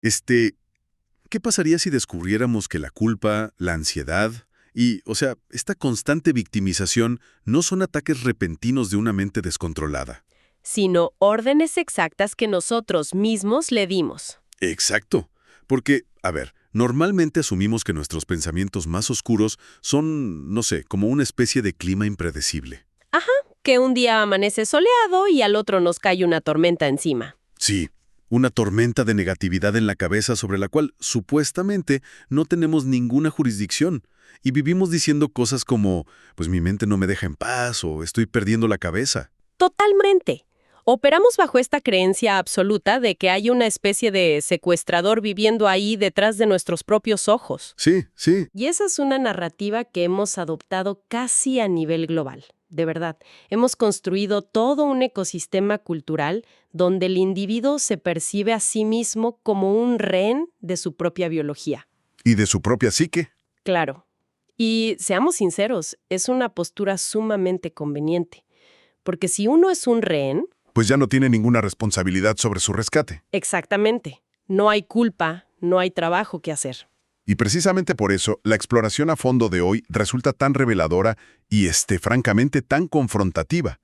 Este, ¿Qué pasaría si descubriéramos que la culpa, la ansiedad y, esta constante victimización no son ataques repentinos de una mente descontrolada? Sino órdenes exactas que nosotros mismos le dimos. Exacto. Porque, a ver, normalmente asumimos que nuestros pensamientos más oscuros son, no sé, como una especie de clima impredecible. Ajá, que un día amanece soleado y al otro nos cae una tormenta encima. Sí, una tormenta de negatividad en la cabeza sobre la cual supuestamente no tenemos ninguna jurisdicción y vivimos diciendo cosas como, pues mi mente no me deja en paz o estoy perdiendo la cabeza. Totalmente. Operamos bajo esta creencia absoluta de que hay una especie de secuestrador viviendo ahí detrás de nuestros propios ojos. Sí, sí. Y esa es una narrativa que hemos adoptado casi a nivel global. De verdad, hemos construido todo un ecosistema cultural donde el individuo se percibe a sí mismo como un rehén de su propia biología. ¿Y de su propia psique? Claro. Y seamos sinceros, es una postura sumamente conveniente. Porque si uno es un rehén, Pues ya no tiene ninguna responsabilidad sobre su rescate. exactamente, no hay culpa, no hay trabajo que hacer. Y precisamente por eso, la exploración a fondo de hoy resulta tan reveladora y, francamente, tan confrontativa.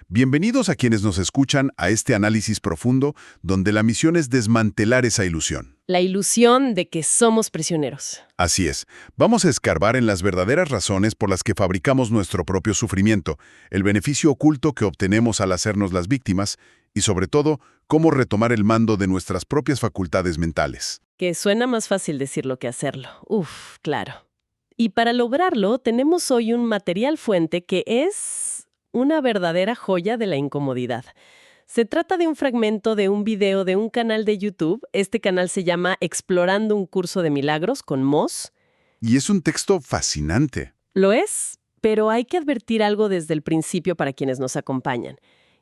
Bienvenidos a quienes nos escuchan a este análisis profundo, donde la misión es desmantelar esa ilusión. La ilusión de que somos prisioneros. Así es, vamos a escarbar en las verdaderas razones por las que fabricamos nuestro propio sufrimiento, el beneficio oculto que obtenemos al hacernos las víctimas y, sobre todo, cómo retomar el mando de nuestras propias facultades mentales. Que suena más fácil decirlo que hacerlo. Uf, claro. Y para lograrlo, tenemos hoy un material fuente que es una verdadera joya de la incomodidad. Se trata de un fragmento de un video de un canal de YouTube. Este canal se llama Explorando un curso de milagros con Moz. Y es un texto fascinante. Lo es, pero hay que advertir algo desde el principio para quienes nos acompañan.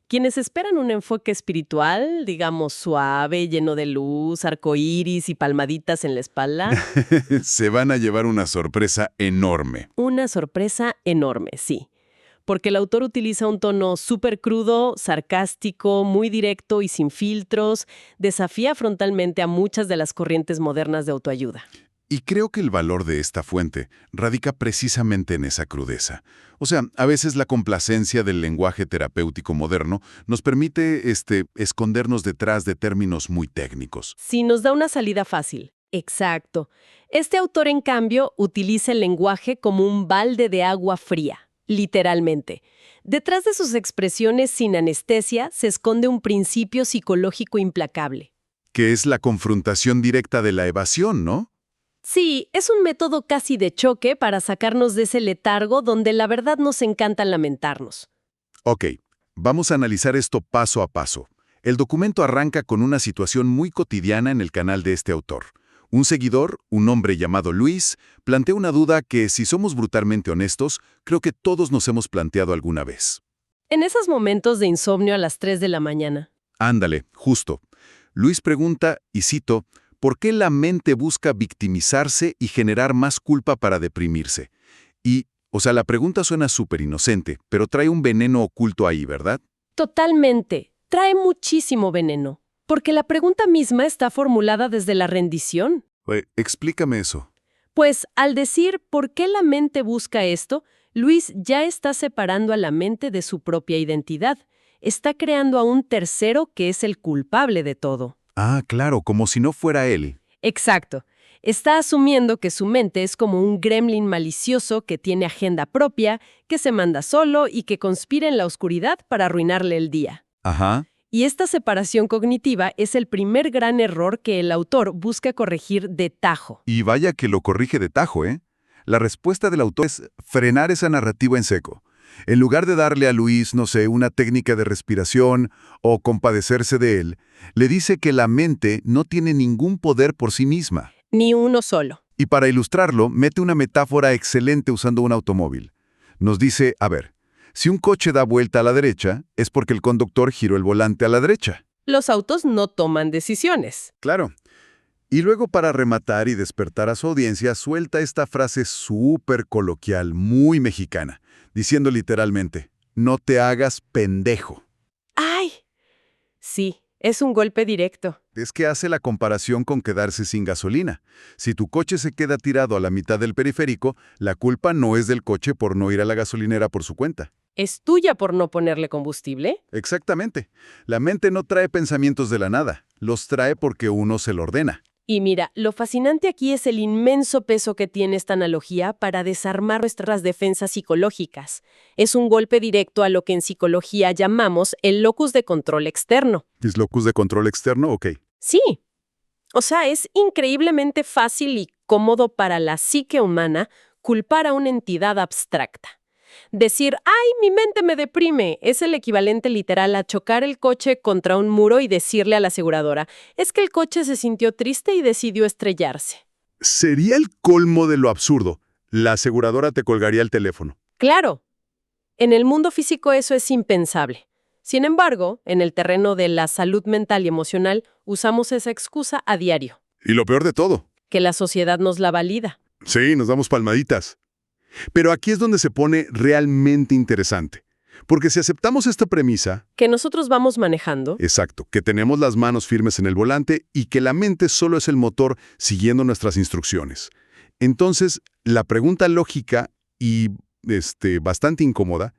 Quienes esperan un enfoque espiritual, digamos suave, lleno de luz, arcoíris y palmaditas en la espalda, Se van a llevar una sorpresa enorme. una sorpresa enorme, sí. Porque el autor utiliza un tono súper crudo, sarcástico, muy directo y sin filtros, desafía frontalmente a muchas de las corrientes modernas de autoayuda. Y creo que el valor de esta fuente radica precisamente en esa crudeza. O sea, a veces la complacencia del lenguaje terapéutico moderno nos permite, escondernos detrás de términos muy técnicos. Sí, nos da una salida fácil. Exacto. Este autor, en cambio, utiliza el lenguaje como un balde de agua fría, literalmente. Detrás de sus expresiones sin anestesia se esconde un principio psicológico implacable. Que es la confrontación directa de la evasión, ¿no? Sí, es un método casi de choque para sacarnos de ese letargo donde la verdad nos encanta lamentarnos. Ok, vamos a analizar esto paso a paso. El documento arranca con una situación muy cotidiana en el canal de este autor. Un seguidor, un hombre llamado Luis, plantea una duda que, si somos brutalmente honestos, creo que todos nos hemos planteado alguna vez. En esos momentos de insomnio a las 3 de la mañana. Ándale, justo. Luis pregunta, y cito, ¿por qué la mente busca victimizarse y generar más culpa para deprimirse? Y, la pregunta suena súper inocente, pero trae un veneno oculto ahí, ¿verdad? Totalmente. Trae muchísimo veneno. Porque la pregunta misma está formulada desde la rendición. Explícame eso. Pues al decir ¿por qué la mente busca esto?, Luis ya está separando a la mente de su propia identidad. Está creando a un tercero que es el culpable de todo. Ah, claro, como si no fuera él. Exacto. Está asumiendo que su mente es como un gremlin malicioso que tiene agenda propia, que se manda solo y que conspira en la oscuridad para arruinarle el día. Ajá. Y esta separación cognitiva es el primer gran error que el autor busca corregir de tajo. Y vaya que lo corrige de tajo, ¿eh? La respuesta del autor es frenar esa narrativa en seco. En lugar de darle a Luis, no sé, una técnica de respiración o compadecerse de él, le dice que la mente no tiene ningún poder por sí misma. Ni uno solo. Y para ilustrarlo, mete una metáfora excelente usando un automóvil. Nos dice, a ver, si un coche da vuelta a la derecha, es porque el conductor giró el volante a la derecha. Los autos no toman decisiones. Claro. Y luego, para rematar y despertar a su audiencia, suelta esta frase súper coloquial, muy mexicana, diciendo literalmente, no te hagas pendejo. ¡Ay! Sí, Es un golpe directo. Es que hace la comparación con quedarse sin gasolina. Si tu coche se queda tirado a la mitad del periférico, la culpa no es del coche por no ir a la gasolinera por su cuenta. ¿Es tuya por no ponerle combustible? Exactamente. La mente no trae pensamientos de la nada, los trae porque uno se lo ordena. Y mira, lo fascinante aquí es el inmenso peso que tiene esta analogía para desarmar nuestras defensas psicológicas. Es un golpe directo a lo que en psicología llamamos el locus de control externo. ¿Es locus de control externo? Ok. Sí. O sea, es increíblemente fácil y cómodo para la psique humana culpar a una entidad abstracta. Decir, ¡ay, mi mente me deprime! Es el equivalente literal a chocar el coche contra un muro y decirle a la aseguradora, es que el coche se sintió triste y decidió estrellarse. Sería el colmo de lo absurdo. La aseguradora te colgaría el teléfono. Claro, en el mundo físico eso es impensable. Sin embargo, en el terreno de la salud mental y emocional, usamos esa excusa a diario. Y lo peor de todo. Que la sociedad nos la valida. Sí, nos damos palmaditas. Pero aquí es donde se pone realmente interesante. Porque si aceptamos esta premisa... Que nosotros vamos manejando. Exacto, que tenemos las manos firmes en el volante y que la mente solo es el motor siguiendo nuestras instrucciones. Entonces, la pregunta lógica y bastante incómoda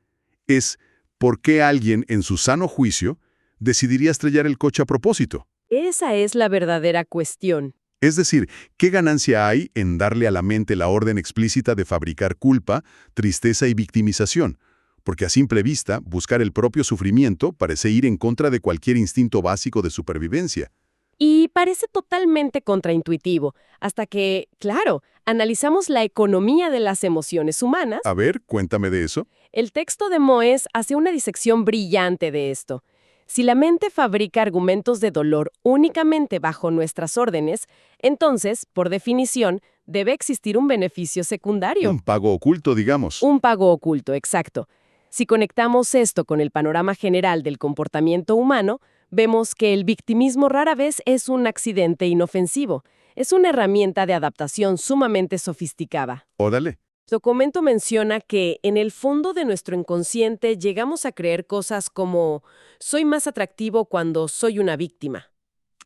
es ¿por qué alguien en su sano juicio decidiría estrellar el coche a propósito? Esa es la verdadera cuestión. Es decir, ¿qué ganancia hay en darle a la mente la orden explícita de fabricar culpa, tristeza y victimización? Porque a simple vista, buscar el propio sufrimiento parece ir en contra de cualquier instinto básico de supervivencia. Y parece totalmente contraintuitivo, hasta que, claro, analizamos la economía de las emociones humanas. A ver, cuéntame de eso. El texto de Moes hace una disección brillante de esto. Si la mente fabrica argumentos de dolor únicamente bajo nuestras órdenes, entonces, por definición, debe existir un beneficio secundario. Un pago oculto, digamos. Un pago oculto, exacto. Si conectamos esto con el panorama general del comportamiento humano, vemos que el victimismo rara vez es un accidente inofensivo. Es una herramienta de adaptación sumamente sofisticada. Órale. El documento menciona que en el fondo de nuestro inconsciente llegamos a creer cosas como soy más atractivo cuando soy una víctima.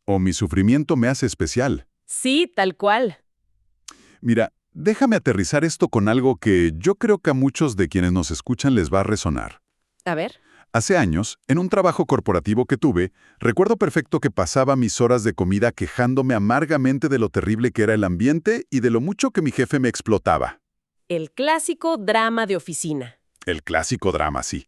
O mi sufrimiento me hace especial. Sí, tal cual. Mira, déjame aterrizar esto con algo que yo creo que a muchos de quienes nos escuchan les va a resonar. A ver. Hace años, en un trabajo corporativo que tuve, recuerdo perfecto que pasaba mis horas de comida quejándome amargamente de lo terrible que era el ambiente y de lo mucho que mi jefe me explotaba. El clásico drama de oficina. El clásico drama, sí.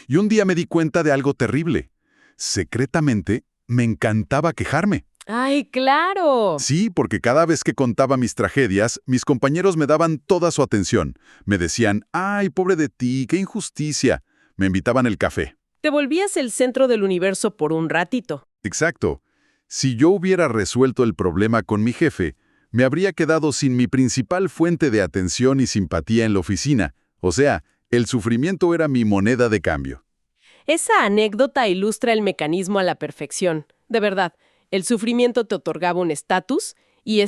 Y un día me di cuenta de algo terrible. Secretamente, me encantaba quejarme. ¡Ay, claro! Sí, porque cada vez que contaba mis tragedias, mis compañeros me daban toda su atención. Me decían, ¡ay, pobre de ti, qué injusticia! Me invitaban el café. Te volvías el centro del universo por un ratito. Exacto. Si yo hubiera resuelto el problema con mi jefe, me habría quedado sin mi principal fuente de atención y simpatía en la oficina. O sea, el sufrimiento era mi moneda de cambio. Esa anécdota ilustra el mecanismo a la perfección. De verdad, el sufrimiento te otorgaba un estatus y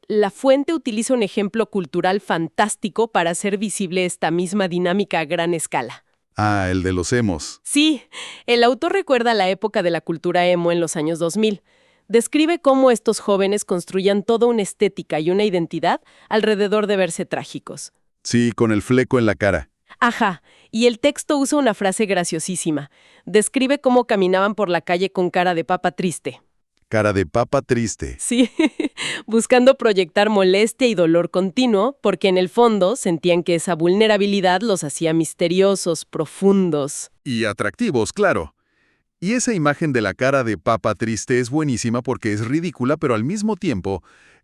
la fuente utiliza un ejemplo cultural fantástico para hacer visible esta misma dinámica a gran escala. Ah, el de los emos. Sí, el autor recuerda la época de la cultura emo en los años 2000. Describe cómo estos jóvenes construían toda una estética y una identidad alrededor de verse trágicos. Sí, con el fleco en la cara. Ajá, y el texto usa una frase graciosísima. Describe cómo caminaban por la calle con cara de papa triste. Cara de papa triste. Sí, buscando proyectar molestia y dolor continuo, porque en el fondo sentían que esa vulnerabilidad los hacía misteriosos, profundos. Y atractivos, claro. Y esa imagen de la cara de papa triste es buenísima porque es ridícula, pero al mismo tiempo,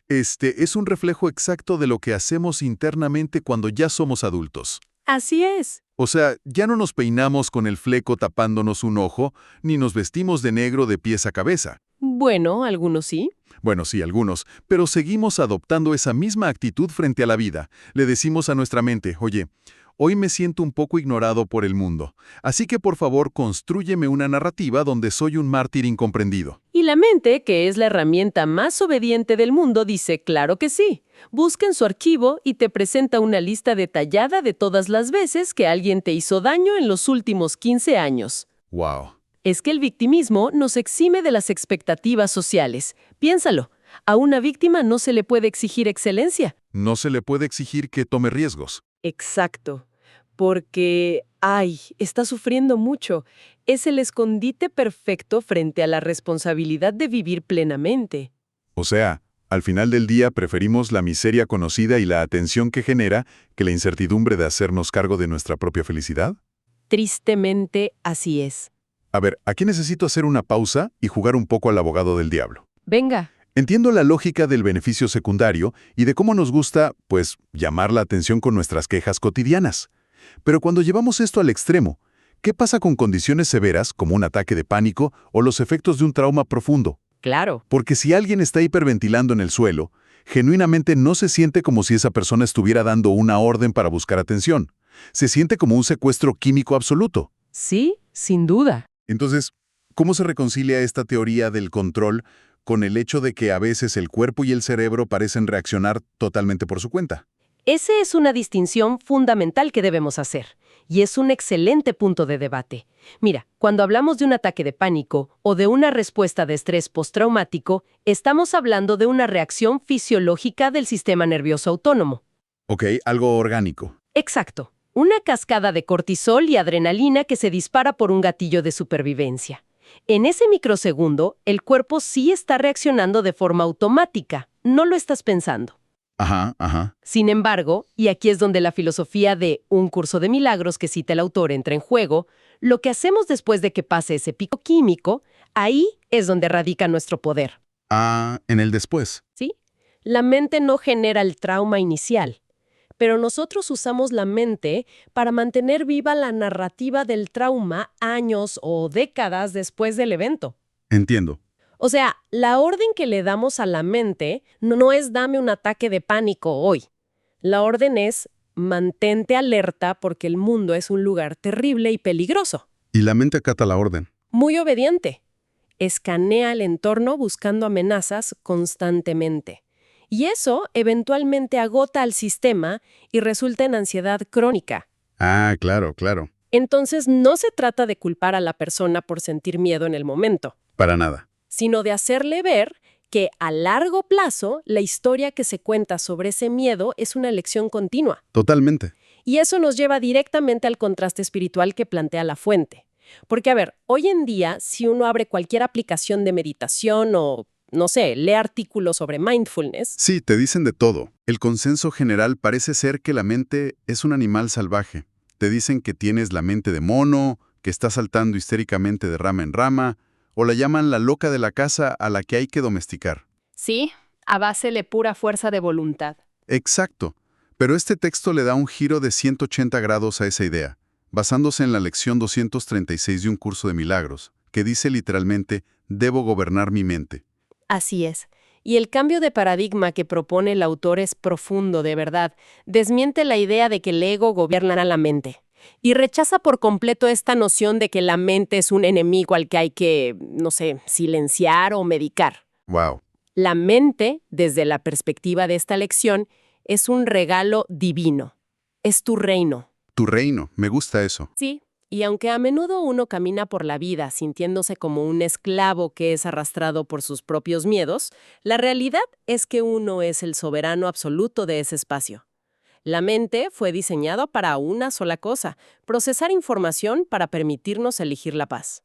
es un reflejo exacto de lo que hacemos internamente cuando ya somos adultos. Así es. O sea, ya no nos peinamos con el fleco tapándonos un ojo, ni nos vestimos de negro de pies a cabeza. Bueno, algunos sí. Bueno, sí, algunos, pero seguimos adoptando esa misma actitud frente a la vida. Le decimos a nuestra mente, oye, hoy me siento un poco ignorado por el mundo, así que por favor constrúyeme una narrativa donde soy un mártir incomprendido. Y la mente, que es la herramienta más obediente del mundo, dice, claro que sí. Busca en su archivo y te presenta una lista detallada de todas las veces que alguien te hizo daño en los últimos 15 años. Wow. Es que el victimismo nos exime de las expectativas sociales. Piénsalo, a una víctima no se le puede exigir excelencia. No se le puede exigir que tome riesgos. Exacto, porque, ay, está sufriendo mucho. Es el escondite perfecto frente a la responsabilidad de vivir plenamente. O sea, al final del día preferimos la miseria conocida y la atención que genera que la incertidumbre de hacernos cargo de nuestra propia felicidad. Tristemente, así es. A ver, aquí necesito hacer una pausa y jugar un poco al abogado del diablo. Venga. Entiendo la lógica del beneficio secundario y de cómo nos gusta, pues, llamar la atención con nuestras quejas cotidianas. Pero cuando llevamos esto al extremo, ¿qué pasa con condiciones severas como un ataque de pánico o los efectos de un trauma profundo? Claro. Porque si alguien está hiperventilando en el suelo, genuinamente no se siente como si esa persona estuviera dando una orden para buscar atención. Se siente como un secuestro químico absoluto. Sí, sin duda. Entonces, ¿cómo se reconcilia esta teoría del control con el hecho de que a veces el cuerpo y el cerebro parecen reaccionar totalmente por su cuenta? Esa es una distinción fundamental que debemos hacer, y es un excelente punto de debate. Mira, cuando hablamos de un ataque de pánico o de una respuesta de estrés postraumático, estamos hablando de una reacción fisiológica del sistema nervioso autónomo. Ok, algo orgánico. Exacto. Una cascada de cortisol y adrenalina que se dispara por un gatillo de supervivencia. En ese microsegundo, el cuerpo sí está reaccionando de forma automática, no lo estás pensando. Ajá, ajá. Sin embargo, y aquí es donde la filosofía de un curso de milagros que cita el autor entra en juego, lo que hacemos después de que pase ese pico químico, ahí es donde radica nuestro poder. Ah, en el después. ¿Sí? La mente no genera el trauma inicial, pero nosotros usamos la mente para mantener viva la narrativa del trauma años o décadas después del evento. Entiendo. O sea, la orden que le damos a la mente no es dame un ataque de pánico hoy. La orden es mantente alerta porque el mundo es un lugar terrible y peligroso. Y la mente acata la orden. Muy obediente. Escanea el entorno buscando amenazas constantemente. Y eso eventualmente agota al sistema y resulta en ansiedad crónica. Ah, claro, claro. Entonces no se trata de culpar a la persona por sentir miedo en el momento, Para nada. sino de hacerle ver que a largo plazo la historia que se cuenta sobre ese miedo es una lección continua. Totalmente. Y eso nos lleva directamente al contraste espiritual que plantea la fuente. Porque, a ver, hoy en día, si uno abre cualquier aplicación de meditación o, no sé, lee artículos sobre mindfulness, Sí, te dicen de todo. El consenso general parece ser que la mente es un animal salvaje. Te dicen que tienes la mente de mono, que está saltando histéricamente de rama en rama, o la llaman la loca de la casa a la que hay que domesticar. sí, a base de pura fuerza de voluntad. Exacto. Pero este texto le da un giro de 180 grados a esa idea, basándose en la lección 236 de un curso de milagros, que dice literalmente, debo gobernar mi mente. Así es. Y el cambio de paradigma que propone el autor es profundo, de verdad. Desmiente la idea de que el ego gobierna a la mente. Y rechaza por completo esta noción de que la mente es un enemigo al que hay que, no sé, silenciar o medicar. Wow. La mente, desde la perspectiva de esta lección, es un regalo divino. Es tu reino. Tu reino, me gusta eso. Sí, y aunque a menudo uno camina por la vida sintiéndose como un esclavo que es arrastrado por sus propios miedos, la realidad es que uno es el soberano absoluto de ese espacio. La mente fue diseñada para una sola cosa, procesar información para permitirnos elegir la paz.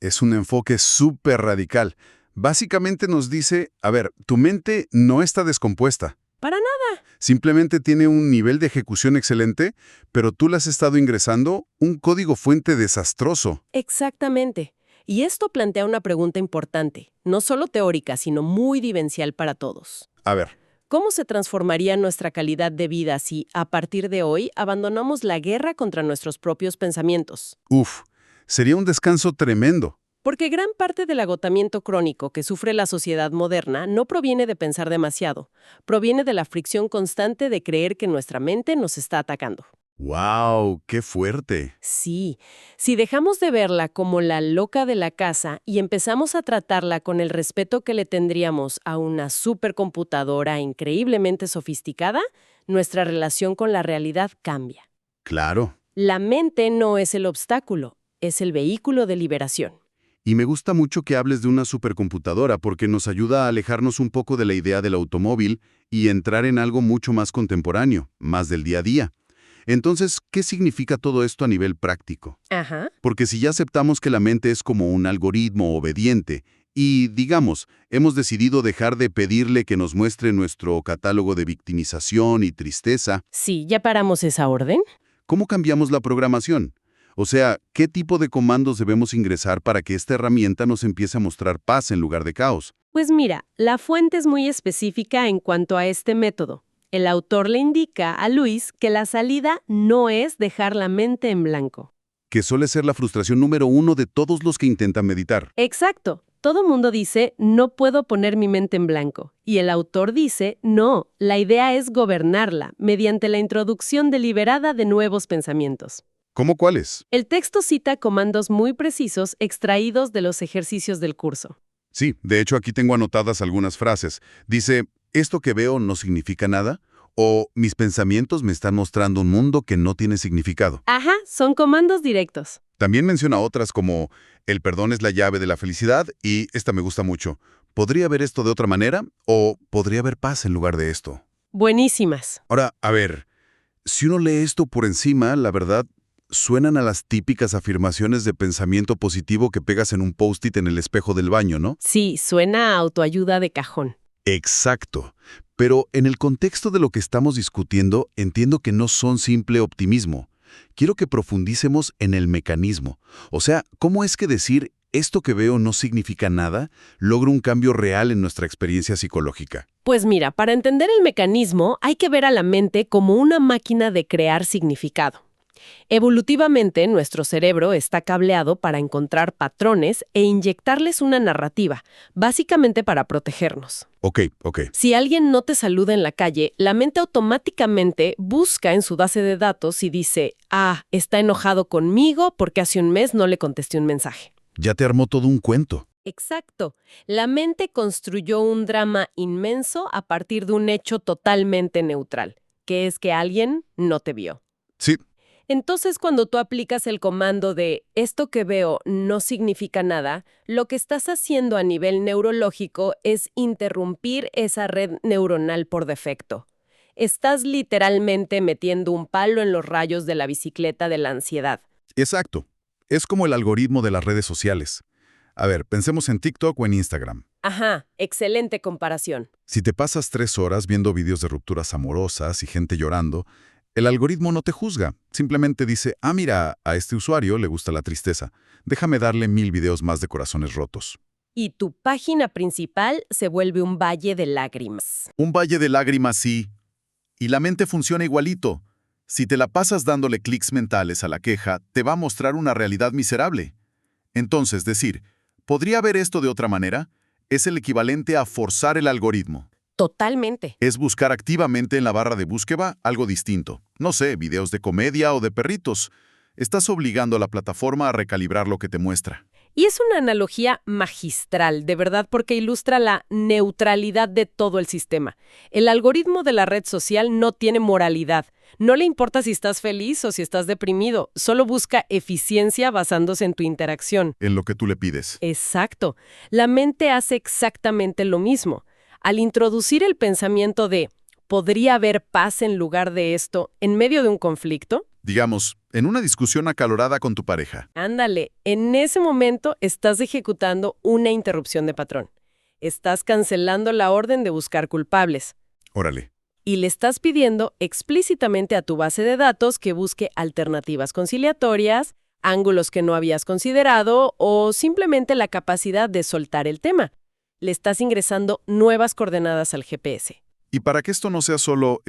Es un enfoque súper radical. Básicamente nos dice, a ver, tu mente no está descompuesta. Para nada. Simplemente tiene un nivel de ejecución excelente, pero tú le has estado ingresando un código fuente desastroso. Exactamente. Y esto plantea una pregunta importante, no solo teórica, sino muy vivencial para todos. A ver, ¿Cómo se transformaría nuestra calidad de vida si, a partir de hoy, abandonamos la guerra contra nuestros propios pensamientos? sería un descanso tremendo. Porque gran parte del agotamiento crónico que sufre la sociedad moderna no proviene de pensar demasiado, proviene de la fricción constante de creer que nuestra mente nos está atacando. ¡Wow! ¡Qué fuerte! Sí, si dejamos de verla como la loca de la casa y empezamos a tratarla con el respeto que le tendríamos a una supercomputadora increíblemente sofisticada, nuestra relación con la realidad cambia. Claro. La mente no es el obstáculo, es el vehículo de liberación. Y me gusta mucho que hables de una supercomputadora porque nos ayuda a alejarnos un poco de la idea del automóvil y entrar en algo mucho más contemporáneo, más del día a día. Entonces, ¿qué significa todo esto a nivel práctico? Ajá. Porque si ya aceptamos que la mente es como un algoritmo obediente y, digamos, hemos decidido dejar de pedirle que nos muestre nuestro catálogo de victimización y tristeza, Sí, ¿ya paramos esa orden? ¿cómo cambiamos la programación? O sea, ¿qué tipo de comandos debemos ingresar para que esta herramienta nos empiece a mostrar paz en lugar de caos? Pues mira, la fuente es muy específica en cuanto a este método. El autor le indica a Luis que la salida no es dejar la mente en blanco. Que suele ser la frustración número uno de todos los que intentan meditar. Exacto. Todo mundo dice, no puedo poner mi mente en blanco. Y el autor dice, no, la idea es gobernarla, mediante la introducción deliberada de nuevos pensamientos. ¿Cómo cuáles? El texto cita comandos muy precisos extraídos de los ejercicios del curso. Sí, de hecho aquí tengo anotadas algunas frases. Dice, ¿esto que veo no significa nada? O mis pensamientos me están mostrando un mundo que no tiene significado. Ajá, son comandos directos. También menciona otras como, el perdón es la llave de la felicidad y esta me gusta mucho. ¿Podría haber esto de otra manera? ¿O podría haber paz en lugar de esto? Buenísimas. Ahora, a ver, si uno lee esto por encima, la verdad, suenan a las típicas afirmaciones de pensamiento positivo que pegas en un post-it en el espejo del baño, ¿no? Sí, suena a autoayuda de cajón. Exacto. Pero en el contexto de lo que estamos discutiendo, entiendo que no son simple optimismo. Quiero que profundicemos en el mecanismo. O sea, ¿cómo es que decir esto que veo no significa nada logra un cambio real en nuestra experiencia psicológica? Pues mira, para entender el mecanismo hay que ver a la mente como una máquina de crear significado. Evolutivamente, nuestro cerebro está cableado para encontrar patrones e inyectarles una narrativa, básicamente para protegernos. Ok. Si alguien no te saluda en la calle, la mente automáticamente busca en su base de datos y dice, está enojado conmigo porque hace un mes no le contesté un mensaje. Ya te armó todo un cuento. Exacto. La mente construyó un drama inmenso a partir de un hecho totalmente neutral, que es que alguien no te vio. Sí. Entonces, cuando tú aplicas el comando de esto que veo no significa nada, lo que estás haciendo a nivel neurológico es interrumpir esa red neuronal por defecto. Estás literalmente metiendo un palo en los rayos de la bicicleta de la ansiedad. Exacto. Es como el algoritmo de las redes sociales. A ver, pensemos en TikTok o en Instagram. Ajá, excelente comparación. Si te pasas 3 horas viendo vídeos de rupturas amorosas y gente llorando, el algoritmo no te juzga. Simplemente dice, mira, a este usuario le gusta la tristeza. Déjame darle 1000 videos más de corazones rotos. Y tu página principal se vuelve un valle de lágrimas. Un valle de lágrimas, sí. Y la mente funciona igualito. Si te la pasas dándole clics mentales a la queja, te va a mostrar una realidad miserable. Entonces, decir, ¿podría ver esto de otra manera? Es el equivalente a forzar el algoritmo. Totalmente. Es buscar activamente en la barra de búsqueda algo distinto. No sé, videos de comedia o de perritos. Estás obligando a la plataforma a recalibrar lo que te muestra. Y es una analogía magistral, de verdad, porque ilustra la neutralidad de todo el sistema. El algoritmo de la red social no tiene moralidad. No le importa si estás feliz o si estás deprimido. Solo busca eficiencia basándose en tu interacción. En lo que tú le pides. Exacto. La mente hace exactamente lo mismo. Al introducir el pensamiento de ¿podría haber paz en lugar de esto en medio de un conflicto? Digamos, en una discusión acalorada con tu pareja. Ándale, en ese momento estás ejecutando una interrupción de patrón. Estás cancelando la orden de buscar culpables. Órale. Y le estás pidiendo explícitamente a tu base de datos que busque alternativas conciliatorias, ángulos que no habías considerado o simplemente la capacidad de soltar el tema. Le estás ingresando nuevas coordenadas al GPS. Y para que esto no sea solo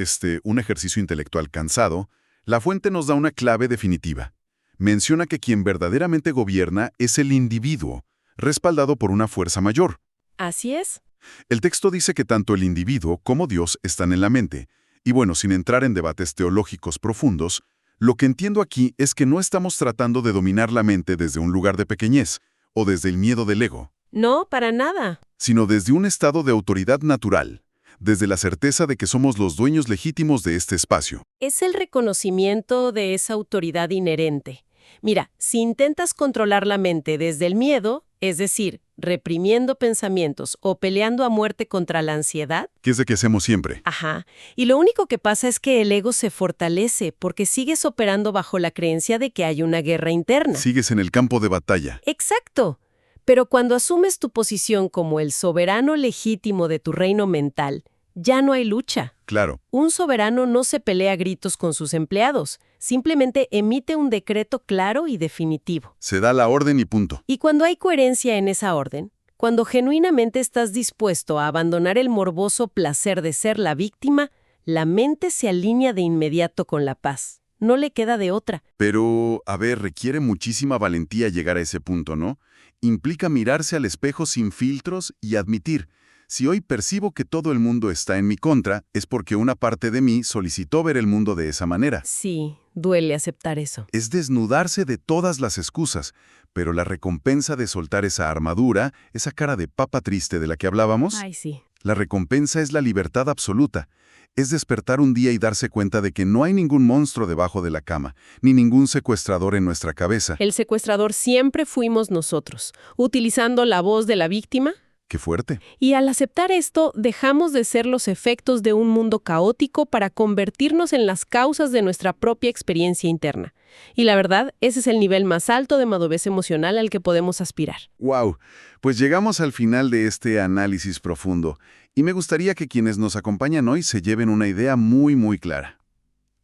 un ejercicio intelectual cansado, la fuente nos da una clave definitiva. Menciona que quien verdaderamente gobierna es el individuo, respaldado por una fuerza mayor. Así es. El texto dice que tanto el individuo como Dios están en la mente. Y bueno, sin entrar en debates teológicos profundos, lo que entiendo aquí es que no estamos tratando de dominar la mente desde un lugar de pequeñez o desde el miedo del ego. No, para nada. Sino desde un estado de autoridad natural, desde la certeza de que somos los dueños legítimos de este espacio. Es el reconocimiento de esa autoridad inherente. Mira, si intentas controlar la mente desde el miedo, es decir, reprimiendo pensamientos o peleando a muerte contra la ansiedad, ¿Qué es de que hacemos siempre? ajá, y lo único que pasa es que el ego se fortalece porque sigues operando bajo la creencia de que hay una guerra interna. Sigues en el campo de batalla. Exacto. Pero cuando asumes tu posición como el soberano legítimo de tu reino mental, ya no hay lucha. Claro. Un soberano no se pelea a gritos con sus empleados, simplemente emite un decreto claro y definitivo. Se da la orden y punto. Y cuando hay coherencia en esa orden, cuando genuinamente estás dispuesto a abandonar el morboso placer de ser la víctima, la mente se alinea de inmediato con la paz. No le queda de otra. Pero, a ver, requiere muchísima valentía llegar a ese punto, ¿no? Implica mirarse al espejo sin filtros y admitir, si hoy percibo que todo el mundo está en mi contra, es porque una parte de mí solicitó ver el mundo de esa manera. Sí, duele aceptar eso. Es desnudarse de todas las excusas, pero la recompensa de soltar esa armadura, esa cara de papa triste de la que hablábamos, Ay, sí. la recompensa es la libertad absoluta. Es despertar un día y darse cuenta de que no hay ningún monstruo debajo de la cama, ni ningún secuestrador en nuestra cabeza. El secuestrador siempre fuimos nosotros, utilizando la voz de la víctima. ¡Qué fuerte! Y al aceptar esto, dejamos de ser los efectos de un mundo caótico para convertirnos en las causas de nuestra propia experiencia interna. Y la verdad, ese es el nivel más alto de madurez emocional al que podemos aspirar. ¡Wow! Pues llegamos al final de este análisis profundo, y me gustaría que quienes nos acompañan hoy se lleven una idea muy clara.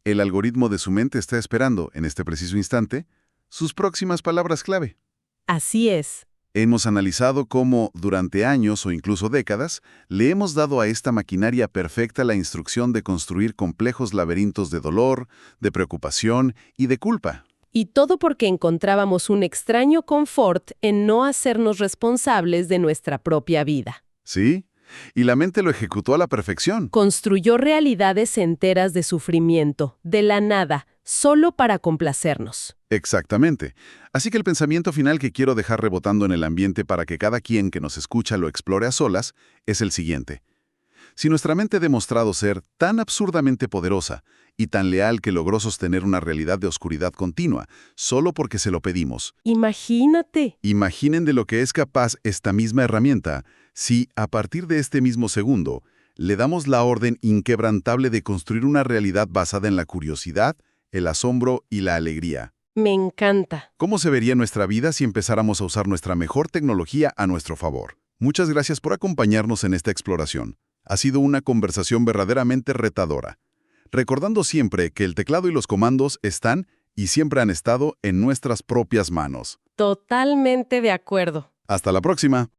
El algoritmo de su mente está esperando, en este preciso instante, sus próximas palabras clave. Así es. Hemos analizado cómo, durante años o incluso décadas, le hemos dado a esta maquinaria perfecta la instrucción de construir complejos laberintos de dolor, de preocupación y de culpa. Y todo porque encontrábamos un extraño confort en no hacernos responsables de nuestra propia vida. ¿Sí? Y la mente lo ejecutó a la perfección. Construyó realidades enteras de sufrimiento, de la nada, solo para complacernos. Exactamente. Así que el pensamiento final que quiero dejar rebotando en el ambiente para que cada quien que nos escucha lo explore a solas es el siguiente. Si nuestra mente ha demostrado ser tan absurdamente poderosa y tan leal que logró sostener una realidad de oscuridad continua, solo porque se lo pedimos, Imagínate. imaginen de lo que es capaz esta misma herramienta si, a partir de este mismo segundo, le damos la orden inquebrantable de construir una realidad basada en la curiosidad, el asombro y la alegría. Me encanta. ¿Cómo se vería nuestra vida si empezáramos a usar nuestra mejor tecnología a nuestro favor? Muchas gracias por acompañarnos en esta exploración. Ha sido una conversación verdaderamente retadora. Recordando siempre que el teclado y los comandos están y siempre han estado en nuestras propias manos. Totalmente de acuerdo. Hasta la próxima.